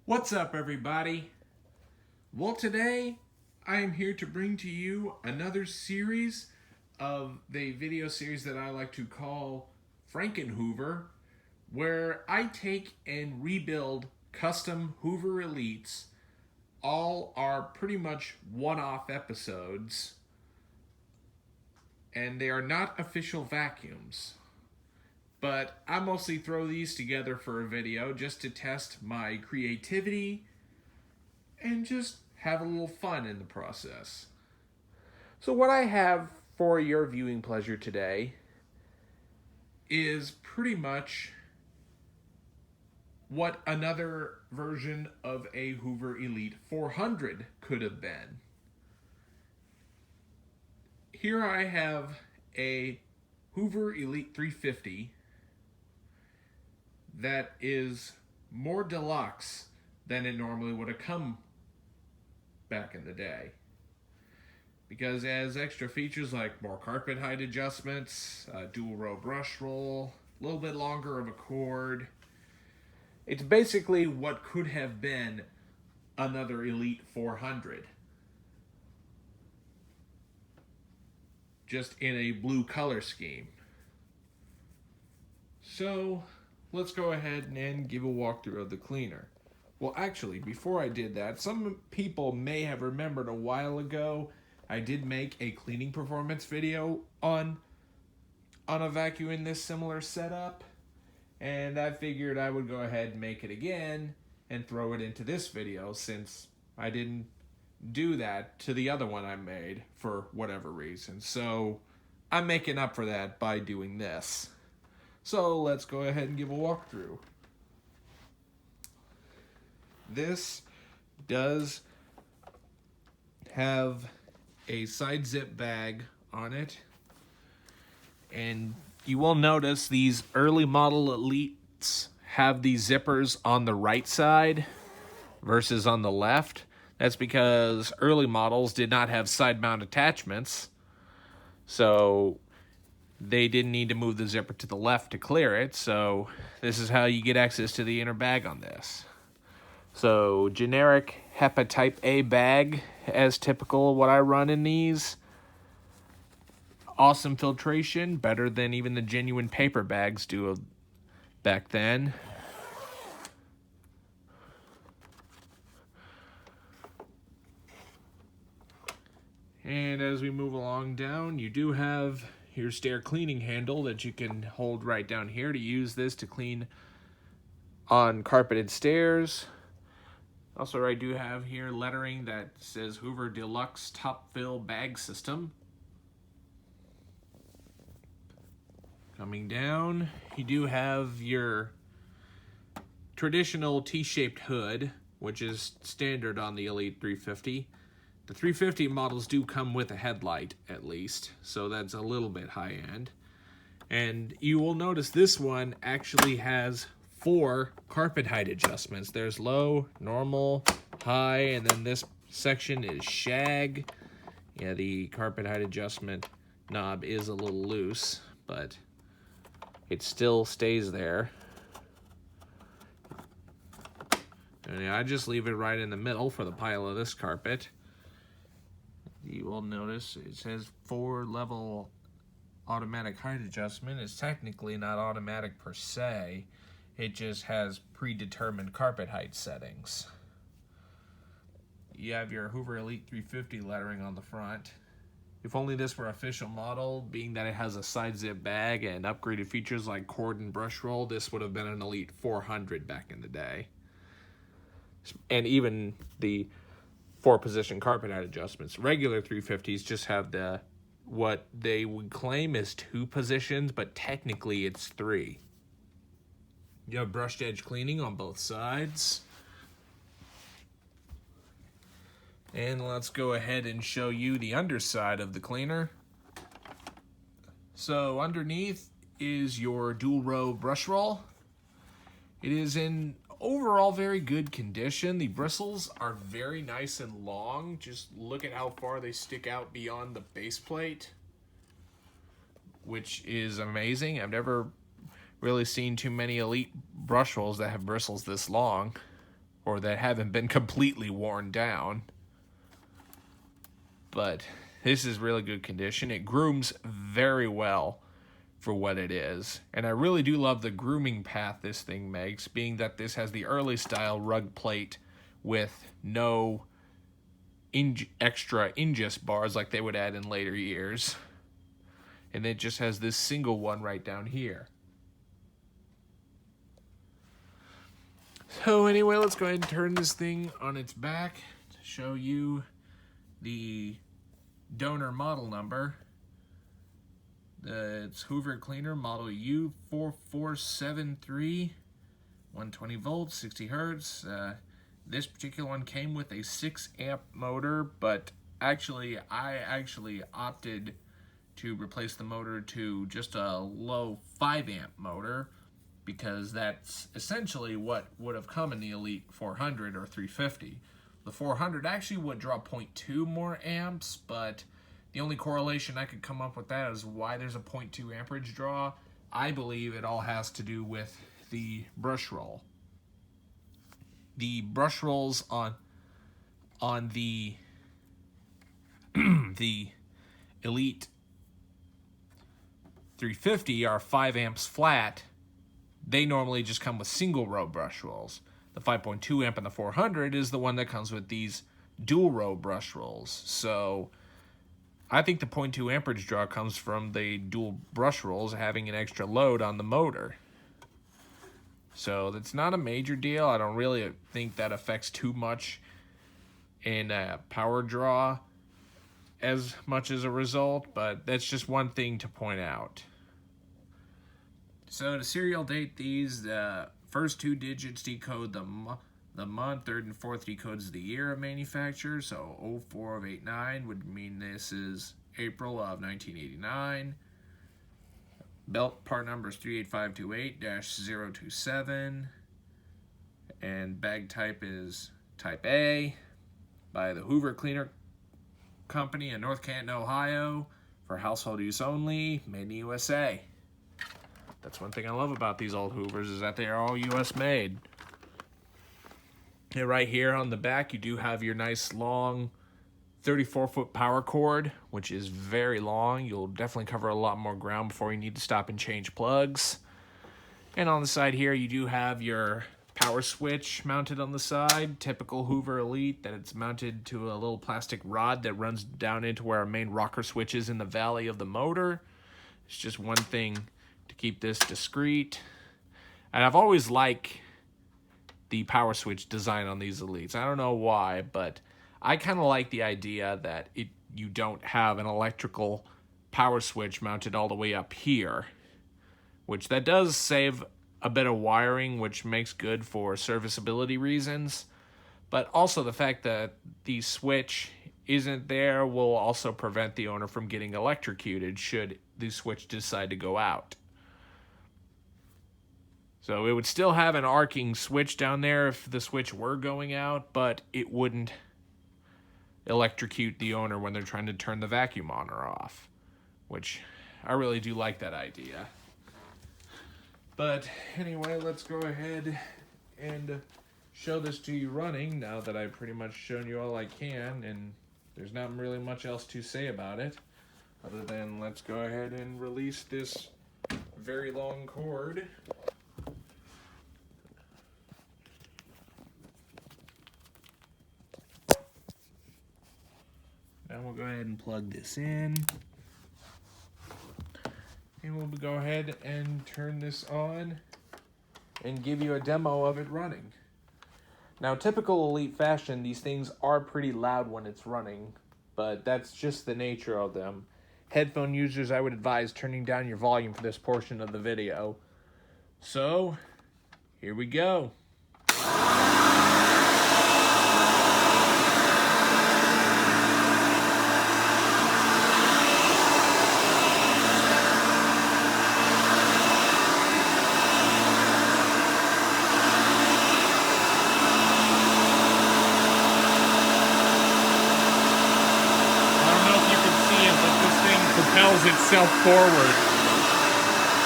What's up, everybody? Well, today I am here to bring to you another series of the video series that I like to call Frankenhoover, where I take and rebuild custom Hoover Elites. All are pretty much one-off episodes, and they are not official vacuums. But I mostly throw these together for a video just to test my creativity and just have a little fun in the process. So what I have for your viewing pleasure today is pretty much what another version of a Hoover Elite 400 could have been. Here I have a Hoover Elite 350 that is more deluxe than it normally would have come back in the day, because it has extra features like more carpet height adjustments, dual row brush roll, a little bit longer of a cord. It's basically what could have been another Elite 400, just in a blue color scheme. So let's go ahead and give a walkthrough of the cleaner. Well, actually, before I did that, some people may have remembered a while ago I did make a cleaning performance video on a vacuum in this similar setup, and I figured I would go ahead and make it again and throw it into this video since I didn't do that to the other one I made for whatever reason. So I'm making up for that by doing this. So let's go ahead and give a walkthrough. This does have a side zip bag on it, and you will notice these early model Elites have these zippers on the right side versus on the left. That's because early models did not have side mount attachments, so they didn't need to move the zipper to the left to clear it. So this is how you get access to the inner bag on this. So generic HEPA type A bag, as typical of what I run in these. Awesome filtration, better than even the genuine paper bags do back then. And as we move along down, you do have your stair cleaning handle that you can hold right down here to use this to clean on carpeted stairs. Also, I do have here lettering that says Hoover Deluxe Top Fill Bag System. Coming down, you do have your traditional T-shaped hood, which is standard on the Elite 350. The 350 models do come with a headlight, at least, so that's a little bit high-end. And you will notice this one actually has 4 carpet height adjustments. There's low, normal, high, and then this section is shag. Yeah, the carpet height adjustment knob is a little loose, but it still stays there. And I just leave it right in the middle for the pile of this carpet. You will notice it says 4-level automatic height adjustment. It's technically not automatic per se. It just has predetermined carpet height settings. You have your Hoover Elite 350 lettering on the front. If only this were official model, being that it has a side zip bag and upgraded features like cord and brush roll, this would have been an Elite 400 back in the day. And even the 4-position carpet height adjustments. Regular 350s just have the what they would claim is 2 positions, but technically it's 3. You have brushed edge cleaning on both sides. And let's go ahead and show you the underside of the cleaner. So underneath is your dual row brush roll. It is in overall very good condition. The bristles are very nice and long. Just look at how far they stick out beyond the base plate, which is amazing. I've never really seen too many Elite brush rolls that have bristles this long. or that haven't been completely worn down. But this is really good condition. It grooms very well for what it is. And I really do love the grooming path this thing makes, being that this has the early style rug plate with no extra ingest bars like they would add in later years. And it just has this single one right down here. So anyway, let's go ahead and turn this thing on its back to show you the donor model number. It's Hoover cleaner model U4473, 120 volts, 60 hertz. This particular one came with a 6 amp motor, but I opted to replace the motor to just a low 5 amp motor, because that's essentially what would have come in the Elite 400 or 350. The 400 actually would draw 0.2 more amps, but the only correlation I could come up with that is why there's a 0.2 amperage draw. I believe it all has to do with the brush roll. The brush rolls on the the Elite 350 are 5 amps flat. They normally just come with single row brush rolls. The 5.2 amp and the 400 is the one that comes with these dual row brush rolls. So I think the 0.2 amperage draw comes from the dual brush rolls having an extra load on the motor. So that's not a major deal. I don't really think that affects too much in power draw as much as a result, but that's just one thing to point out. So to serial date these, the first 2 digits decode the month, third and fourth decodes the year of manufacture. So 04 of 89 would mean this is April of 1989. Belt part number is 38528-027. And bag type is type A by the Hoover Cleaner Company in North Canton, Ohio, for household use only, made in the USA. That's one thing I love about these old Hoovers, is that they are all US made. And right here on the back, you do have your nice long 34-foot power cord, which is very long. You'll definitely cover a lot more ground before you need to stop and change plugs. And on the side here, you do have your power switch mounted on the side. Typical Hoover Elite, that it's mounted to a little plastic rod that runs down into where our main rocker switch is in the valley of the motor. It's just one thing to keep this discreet. And I've always liked the power switch design on these Elites. I don't know why, but I kind of like the idea that you don't have an electrical power switch mounted all the way up here, which that does save a bit of wiring, which makes good for serviceability reasons. But also the fact that the switch isn't there will also prevent the owner from getting electrocuted should the switch decide to go out. So it would still have an arcing switch down there if the switch were going out, but it wouldn't electrocute the owner when they're trying to turn the vacuum on or off, which I really do like that idea. But anyway, let's go ahead and show this to you running now that I've pretty much shown you all I can, and there's not really much else to say about it other than let's go ahead and release this very long cord. Now we'll go ahead and plug this in. And we'll go ahead and turn this on and give you a demo of it running. Now, typical Elite fashion, these things are pretty loud when it's running, but that's just the nature of them. Headphone users, I would advise turning down your volume for this portion of the video. So, here we go. Propels itself forward.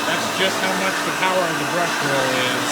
That's just how much the power of the brush roll is.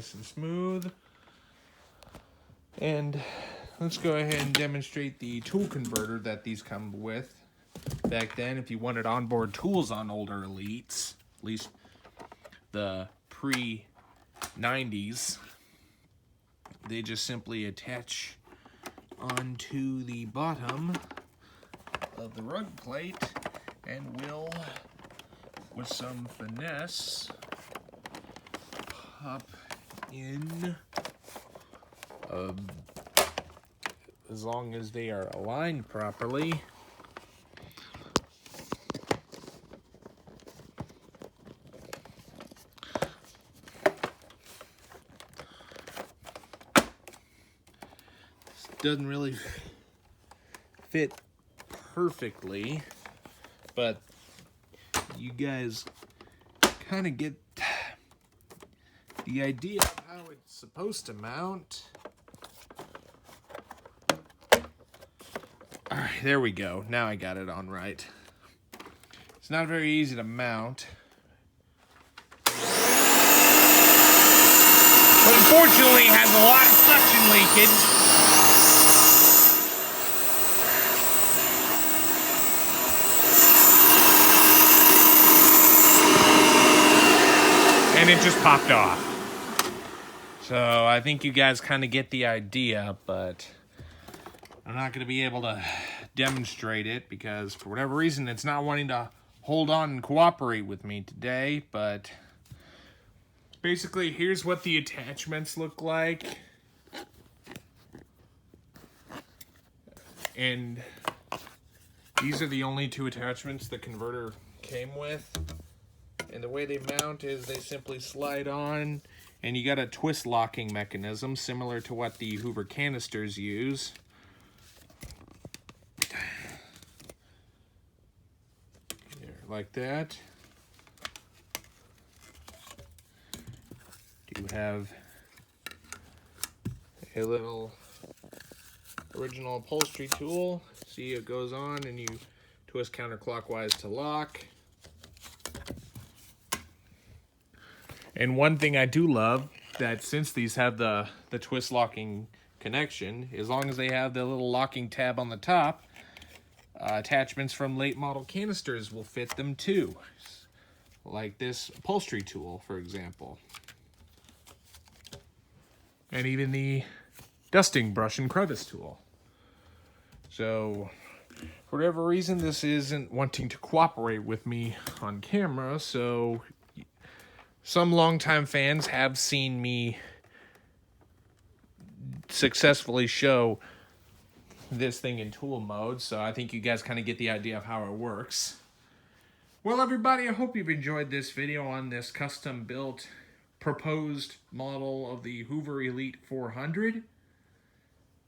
nice and smooth. And let's go ahead and demonstrate the tool converter that these come with. Back then, if you wanted onboard tools on older Elites, at least the pre-90s, they just simply attach onto the bottom of the rug plate and will, with some finesse, pop in as long as they are aligned properly. Doesn't really fit perfectly, but you guys kind of get the idea of how it's supposed to mount. All right, there we go. Now I got it on right. It's not very easy to mount, but unfortunately it has a lot of suction leakage. And it just popped off. So I think you guys kind of get the idea, but I'm not going to be able to demonstrate it because for whatever reason it's not wanting to hold on and cooperate with me today. But basically, here's what the attachments look like. And these are the only two attachments the converter came with. And the way they mount is they simply slide on, and you got a twist locking mechanism similar to what the Hoover canisters use. There, like that. You have a little original upholstery tool. See, it goes on and you twist counterclockwise to lock. And one thing I do love, that since these have the twist locking connection, as long as they have the little locking tab on the top, attachments from late model canisters will fit them too. Like this upholstery tool, for example. And even the dusting brush and crevice tool. So, for whatever reason, this isn't wanting to cooperate with me on camera, so some longtime fans have seen me successfully show this thing in tool mode, so I think you guys kind of get the idea of how it works. Well, everybody, I hope you've enjoyed this video on this custom-built proposed model of the Hoover Elite 400.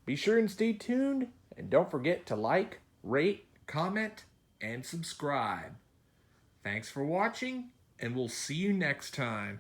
Be sure and stay tuned, and don't forget to like, rate, comment, and subscribe. Thanks for watching, and we'll see you next time.